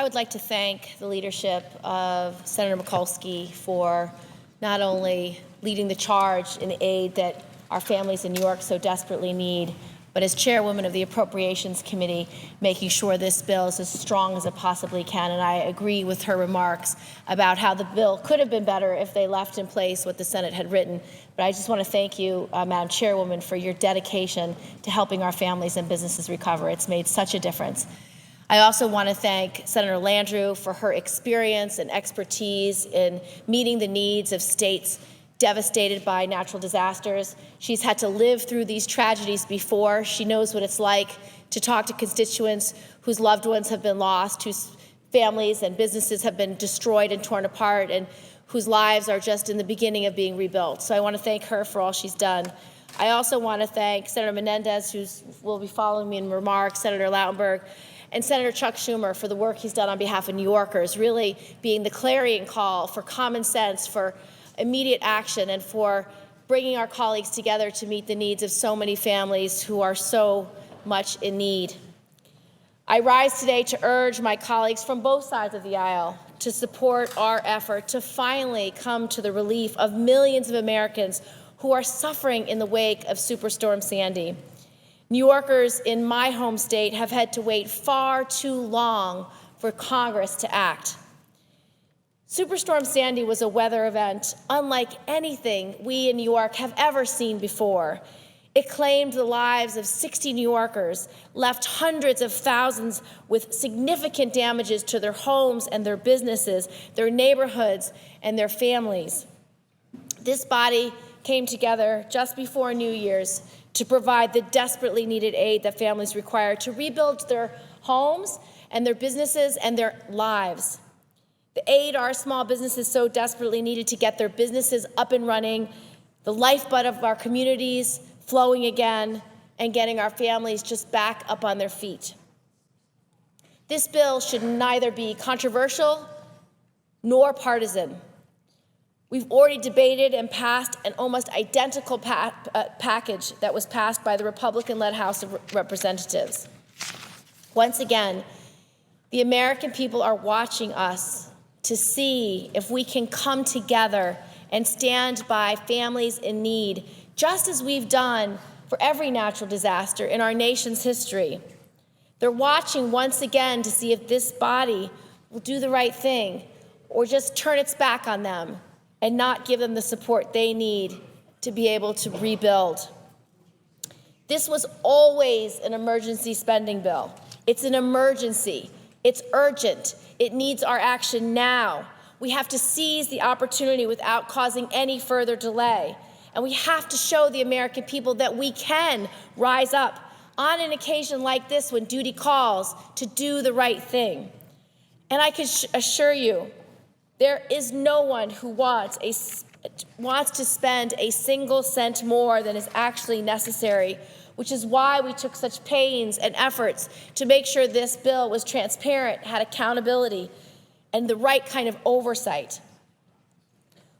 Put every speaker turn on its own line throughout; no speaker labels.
I would like to thank the leadership of Senator Mikulski for not only leading the charge in the aid that our families in New York so desperately need, but as chairwoman of the Appropriations Committee, making sure this bill is as strong as it possibly can. And I agree with her remarks about how the bill could have been better if they left in place what the Senate had written. But I just want to thank you, Madam Chairwoman, for your dedication to helping our families and businesses recover. It's made such a difference. I also want to thank Senator Landrieu for her experience and expertise in meeting the needs of states devastated by natural disasters. She's had to live through these tragedies before. She knows what it's like to talk to constituents whose loved ones have been lost, whose families and businesses have been destroyed and torn apart, and whose lives are just in the beginning of being rebuilt. So I want to thank her for all she's done. I also want to thank Senator Menendez, who will be following me in remarks, Senator Lautenberg, and Senator Chuck Schumer for the work he's done on behalf of New Yorkers, really being the clarion call for common sense, for immediate action, and for bringing our colleagues together to meet the needs of so many families who are so much in need. I rise today to urge my colleagues from both sides of the aisle to support our effort to finally come to the relief of millions of Americans who are suffering in the wake of Superstorm Sandy. New Yorkers in my home state have had to wait far too long for Congress to act. Superstorm Sandy was a weather event unlike anything we in New York have ever seen before. It claimed the lives of 60 New Yorkers, left hundreds of thousands with significant damages to their homes and their businesses, their neighborhoods, and their families. This body came together just before New Year's to provide the desperately needed aid that families require to rebuild their homes and their businesses and their lives. The aid our small businesses so desperately needed to get their businesses up and running, the lifeblood of our communities flowing again, and getting our families just back up on their feet. This bill should neither be controversial nor partisan. We've already debated and passed an almost identical package that was passed by the Republican-led House of Representatives. Once again, the American people are watching us to see if we can come together and stand by families in need, just as we've done for every natural disaster in our nation's history. They're watching once again to see if this body will do the right thing or just turn its back on them and not give them the support they need to be able to rebuild. This was always an emergency spending bill. It's an emergency. It's urgent. It needs our action now. We have to seize the opportunity without causing any further delay. And we have to show the American people that we can rise up on an occasion like this when duty calls to do the right thing. And I can assure you, there is no one who wants to spend a single cent more than is actually necessary, which is why we took such pains and efforts to make sure this bill was transparent, had accountability, and the right kind of oversight.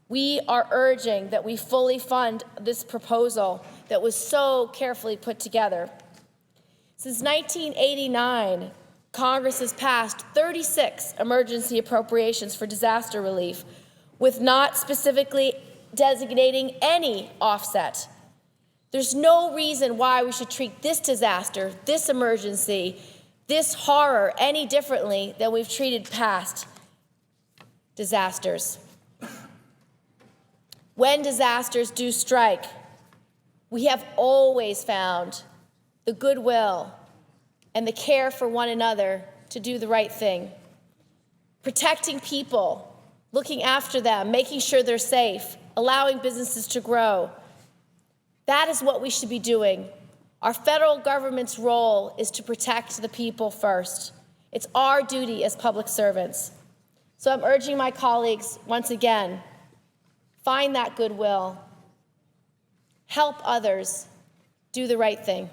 We are urging that we fully fund this proposal that was so carefully put together. Since 1989, Congress has passed 36 emergency appropriations for disaster relief, with not specifically designating any offset. There's no reason why we should treat this disaster, this emergency, this horror any differently than we've treated past disasters. When disasters do strike, we have always found the goodwill and the care for one another to do the right thing. Protecting people, looking after them, making sure they're safe, allowing businesses to grow. That is what we should be doing. Our federal government's role is to protect the people first. It's our duty as public servants. So I'm urging my colleagues, once again, find that goodwill, help others, do the right thing.